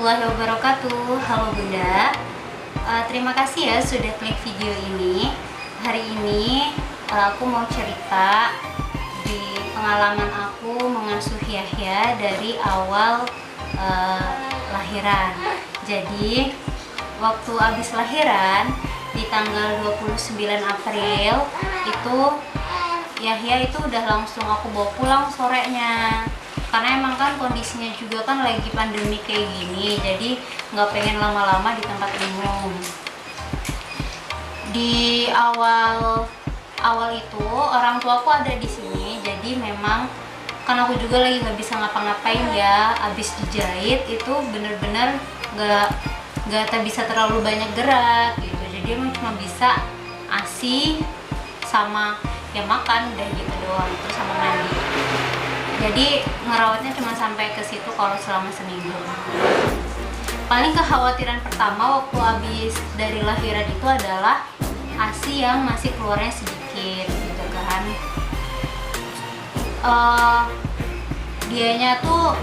warahmatullahi wabarakatuh. Halo Bunda, terima kasih ya sudah klik video ini. Hari ini aku mau cerita di pengalaman aku mengasuh Yahya dari awal lahiran. Jadi waktu habis lahiran di tanggal 29 April itu Yahya itu udah langsung aku bawa pulang sorenya, karena emang kan kondisinya juga kan lagi pandemi kayak gini, jadi nggak pengen lama-lama di tempat umum. Di awal itu orang tuaku ada di sini, jadi memang kan aku juga lagi nggak bisa ngapa-ngapain ya. Abis dijahit itu bener-bener nggak bisa terlalu banyak gerak gitu, jadi emang cuma bisa ASI sama ya makan udah gitu doang, terus sama mandi. Jadi ngerawatnya cuma sampai ke situ kalau selama seminggu. Paling kekhawatiran pertama waktu habis dari lahiran itu adalah ASI yang masih keluarnya sedikit gitu kan. Dianya tuh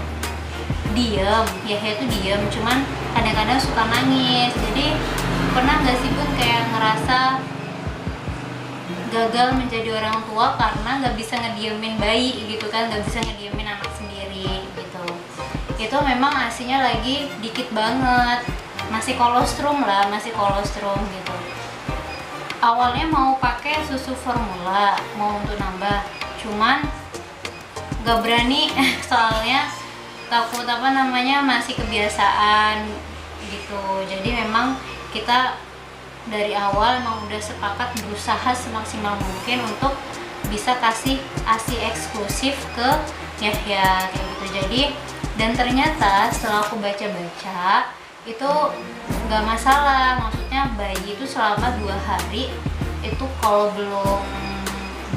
diem, Yahya tuh diem, cuman kadang-kadang suka nangis. Jadi pernah nggak sih Bun kayak ngerasa gagal menjadi orang tua karena nggak bisa ngediemin bayi gitu kan, nggak bisa ngediemin anak sendiri gitu. Itu memang ASInya lagi dikit banget, masih kolostrum gitu. Awalnya mau pakai susu formula, mau untuk nambah, cuman nggak berani soalnya takut masih kebiasaan gitu. Jadi memang kita dari awal emang udah sepakat berusaha semaksimal mungkin untuk bisa kasih ASI eksklusif ke Yahya kayak gitu. Jadi dan ternyata setelah aku baca-baca itu nggak masalah, maksudnya bayi itu selama 2 hari itu kalau belum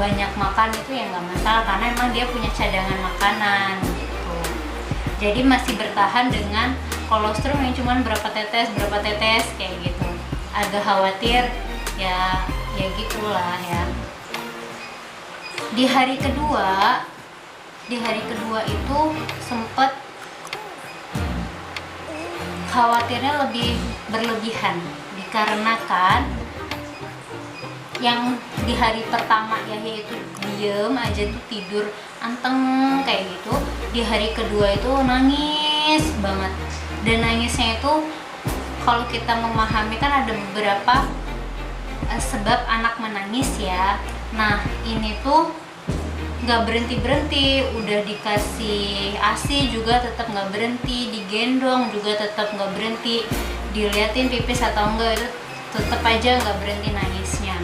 banyak makan itu ya nggak masalah, karena emang dia punya cadangan makanan gitu. Jadi masih bertahan dengan kolostrum yang cuman berapa tetes kayak gitu. Agak khawatir ya gitulah ya. Di hari kedua itu sempet khawatirnya lebih berlebihan, dikarenakan yang di hari pertama Yahya itu diem aja tuh tidur anteng kayak gitu. Di hari kedua itu nangis banget, dan nangisnya itu kalau kita memahami kan ada beberapa sebab anak menangis ya. Nah ini tuh nggak berhenti, udah dikasih ASI juga tetap nggak berhenti, digendong juga tetap nggak berhenti, diliatin pipis atau enggak itu tetap aja nggak berhenti nangisnya.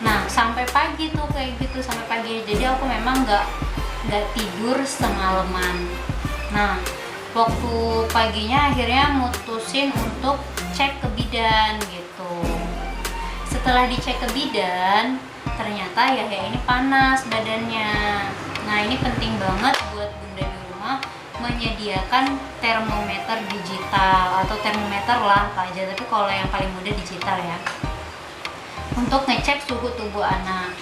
Nah sampai pagi tuh kayak gitu, sampai pagi. Jadi aku memang nggak tidur semalaman. Nah waktu paginya akhirnya mutusin untuk cek ke bidan gitu. Setelah dicek ke bidan, ternyata Yahya ini panas badannya. Nah ini penting banget buat bunda di rumah menyediakan termometer digital atau termometer lah apa aja, tapi kalau yang paling mudah digital ya, untuk ngecek suhu tubuh anak.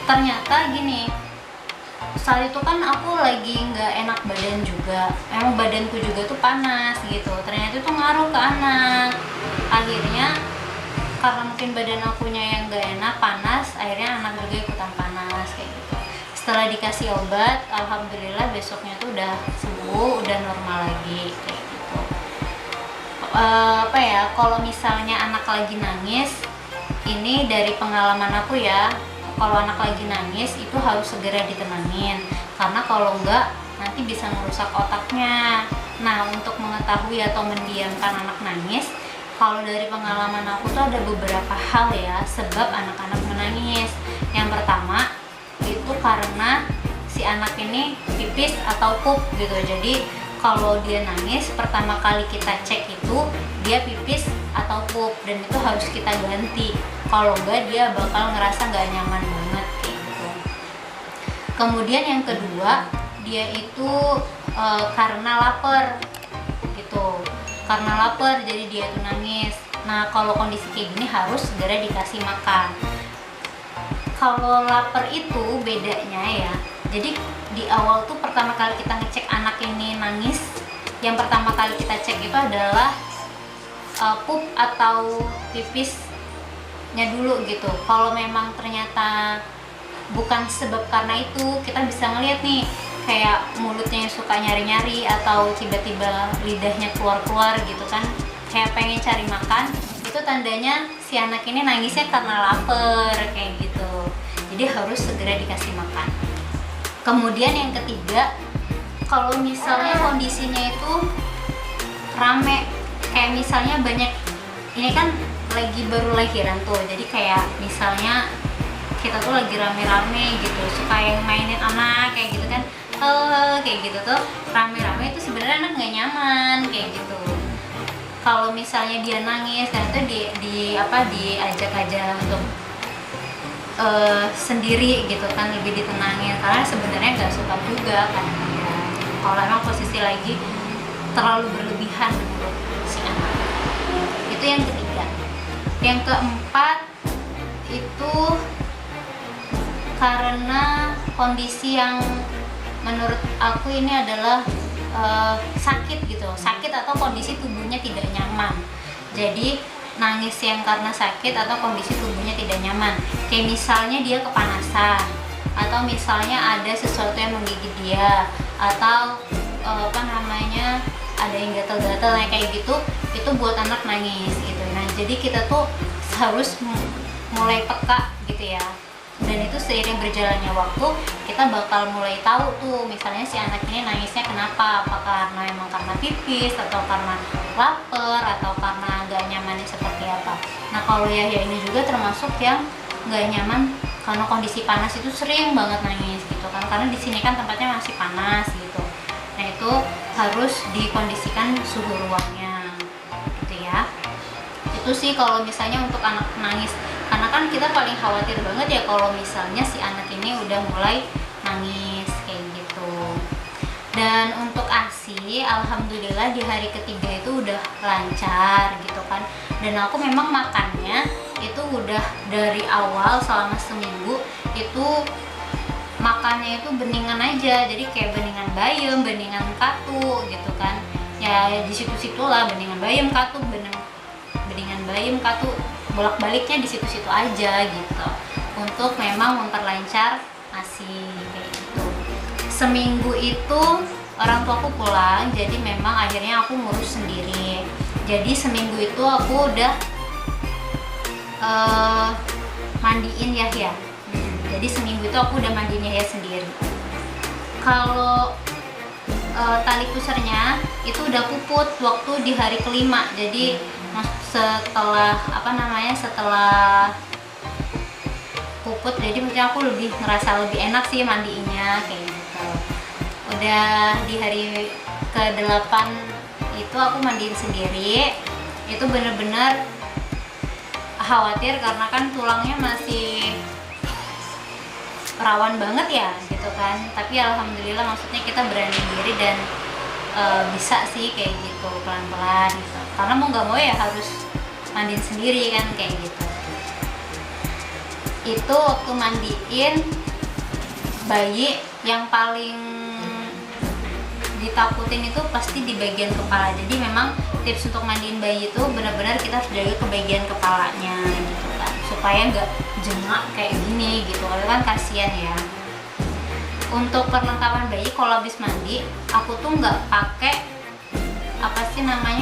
Ternyata gini, saat itu kan aku lagi nggak enak badan juga, emang badanku juga tuh panas gitu. Ternyata itu ngaruh ke anak. Akhirnya karena mungkin badan akunya yang nggak enak panas, akhirnya anak juga ikutan panas kayak gitu. Setelah dikasih obat, alhamdulillah besoknya tuh udah sembuh, udah normal lagi kayak gitu. Kalau misalnya anak lagi nangis, ini dari pengalaman aku ya, kalau anak lagi nangis itu harus segera ditenangin, karena kalau enggak nanti bisa merusak otaknya. Nah untuk mengetahui atau mendiamkan anak nangis, kalau dari pengalaman aku tuh ada beberapa hal ya sebab anak-anak menangis. Yang pertama itu karena si anak ini pipis atau pup gitu. Jadi kalau dia nangis pertama kali kita cek itu dia pipis atau pup, dan itu harus kita ganti. Kalau enggak dia bakal ngerasa nggak nyaman banget kayak gitu. Kemudian yang kedua, dia itu karena lapar gitu. Karena lapar jadi dia tuh nangis. Nah kalau kondisi kayak gini harus segera dikasih makan. Kalau lapar itu bedanya ya, Jadi di awal tuh pertama kali kita ngecek anak ini nangis, yang pertama kali kita cek itu adalah pup atau pipisnya dulu gitu. Kalau memang ternyata bukan sebab karena itu, kita bisa ngeliat nih kayak mulutnya yang suka nyari-nyari atau tiba-tiba lidahnya keluar-keluar gitu kan, kayak pengen cari makan, itu tandanya si anak ini nangisnya karena lapar kayak gitu. Jadi harus segera dikasih makan. Kemudian yang ketiga, kalau misalnya kondisinya itu rame, kayak misalnya banyak, ini kan lagi baru lahiran tuh, jadi kayak misalnya kita tuh lagi rame-rame gitu, suka yang mainin anak kayak gitu kan, kayak gitu tuh rame-rame itu sebenarnya anak nggak nyaman kayak gitu. Kalau misalnya dia nangis dan itu diajak aja untuk sendiri gitu kan, lebih ditenangin, karena sebenarnya nggak suka juga kan ya, kalau emang posisi lagi terlalu berlebihan menurut si anak. Itu yang ketiga. Yang keempat itu karena kondisi yang menurut aku ini adalah sakit gitu, sakit atau kondisi tubuhnya tidak nyaman. Jadi nangis yang karena sakit atau kondisi tubuhnya tidak nyaman, kayak misalnya dia kepanasan, atau misalnya ada sesuatu yang menggigit dia, atau ada yang gatal-gatal kayak gitu, itu buat anak nangis gitu. Nah jadi kita tuh harus mulai peka gitu ya, dan itu seiring berjalannya waktu kita bakal mulai tahu tuh misalnya si anak ini nangisnya kenapa, apakah emang karena pipis atau karena lapar atau karena gak nyamannya seperti apa. Nah kalau Yahya ini juga termasuk yang gak nyaman karena kondisi panas, itu sering banget nangis gitu kan, karena di sini kan tempatnya masih panas gitu. Nah itu harus dikondisikan suhu ruangnya gitu ya. Itu sih kalau misalnya untuk anak nangis, karena kan kita paling khawatir banget ya kalau misalnya si anak ini udah mulai nangis kayak gitu. Dan untuk ASI, alhamdulillah di hari ketiga itu udah lancar gitu kan, dan aku memang makannya itu udah dari awal selama seminggu itu makannya itu beningan aja, jadi kayak beningan bayam, beningan katu gitu kan ya, di situ-situ lah, beningan bayam katu, beningan bayam katu, bolak-baliknya di situ-situ aja gitu, untuk memang memperlancar ASI kayak gitu. Seminggu itu orang tuaku pulang, jadi memang akhirnya aku ngurus sendiri. Jadi seminggu itu aku udah mandiin Yahya. Jadi seminggu itu aku udah mandiin Yahya sendiri. Kalau tali pusarnya itu udah puput waktu di hari kelima. Jadi setelah setelah puput, jadi maksudnya aku lebih ngerasa lebih enak sih mandiinnya kayak gitu. Udah di hari ke-8 itu aku mandiin sendiri. Itu bener-bener khawatir karena kan tulangnya masih rawan banget ya gitu kan, tapi alhamdulillah maksudnya kita berani diri dan bisa sih kayak gitu pelan-pelan gitu, karena mau nggak mau ya harus mandiin sendiri kan kayak gitu. Itu waktu mandiin bayi yang paling ditakutin itu pasti di bagian kepala. Jadi memang tips untuk mandiin bayi itu benar-benar kita harus jaga ke bagian kepalanya gitu kan, supaya nggak jengak kayak gini gitu, karena kan kasihan ya. Untuk perlengkapan bayi kalau habis mandi, aku tuh nggak pakai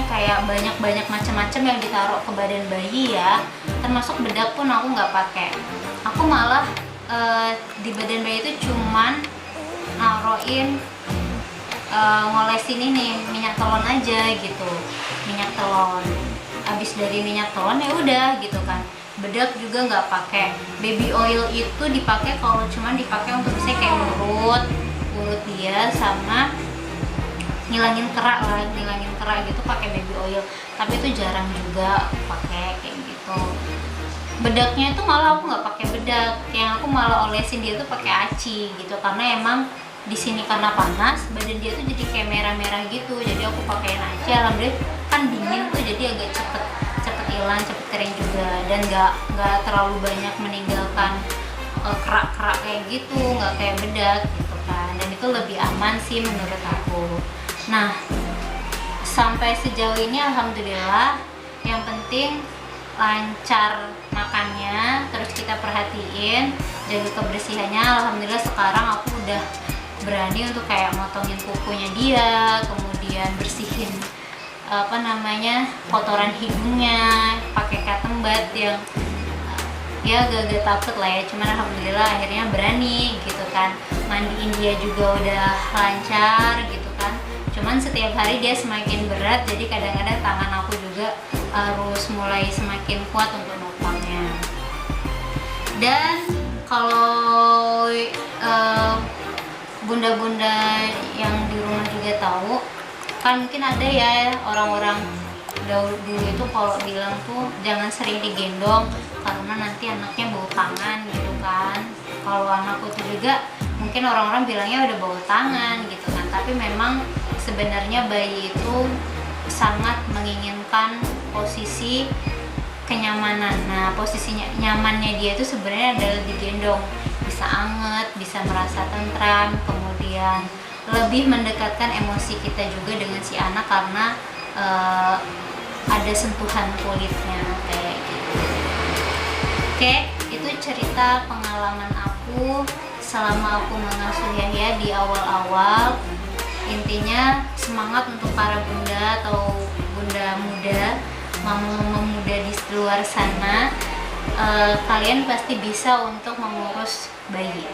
kayak banyak macam-macam yang ditaruh ke badan bayi ya, termasuk bedak pun aku nggak pakai. Aku malah di badan bayi itu cuman naruhin ngolesin ini minyak telon aja gitu, minyak telon. Habis dari minyak telon ya udah gitu kan. Bedak juga nggak pakai. Baby oil itu dipakai kalau cuman dipakai untuk misalnya kayak urut dia sama ngilangin kerak gitu pakai baby oil, tapi itu jarang juga aku pakai kayak gitu. Bedaknya itu malah aku nggak pakai bedak, yang aku malah olesin dia tuh pakai aci gitu, karena emang di sini karena panas badan dia tuh jadi kayak merah-merah gitu, jadi aku pakai aci. Alhamdulillah kan dingin tuh, jadi agak cepet hilang, cepet kering juga, dan nggak terlalu banyak meninggalkan kerak-kerak kayak gitu, nggak kayak bedak gitu itu lebih aman sih menurut aku. Nah, sampai sejauh ini alhamdulillah, yang penting lancar makannya, terus kita perhatiin jaga kebersihannya. Alhamdulillah sekarang aku udah berani untuk kayak motongin kukunya dia, kemudian bersihin kotoran hidungnya pakai cotton bud yang ya agak-agak takut lah ya, cuman alhamdulillah akhirnya berani gitu kan. Mandiin dia juga udah lancar gitu kan, cuman setiap hari dia semakin berat, jadi kadang-kadang tangan aku juga harus mulai semakin kuat untuk nopangnya. Dan kalau bunda-bunda yang di rumah juga tahu kan, mungkin ada ya orang-orang dulu itu kalau bilang tuh jangan sering digendong karena nanti anaknya bau tangan gitu kan. Kalau anakku tuh juga mungkin orang-orang bilangnya udah bau tangan gitu kan, tapi memang sebenarnya bayi itu sangat menginginkan posisi kenyamanan. Nah, posisinya nyamannya dia itu sebenarnya adalah digendong, bisa anget, bisa merasa tentram, kemudian lebih mendekatkan emosi kita juga dengan si anak karena ada sentuhan kulitnya kayak gitu. Oke, itu cerita pengalaman aku selama aku mengasuh Yahya di awal-awal. Intinya semangat untuk para bunda atau bunda muda, mama-mama muda di luar sana. Kalian pasti bisa untuk mengurus bayi.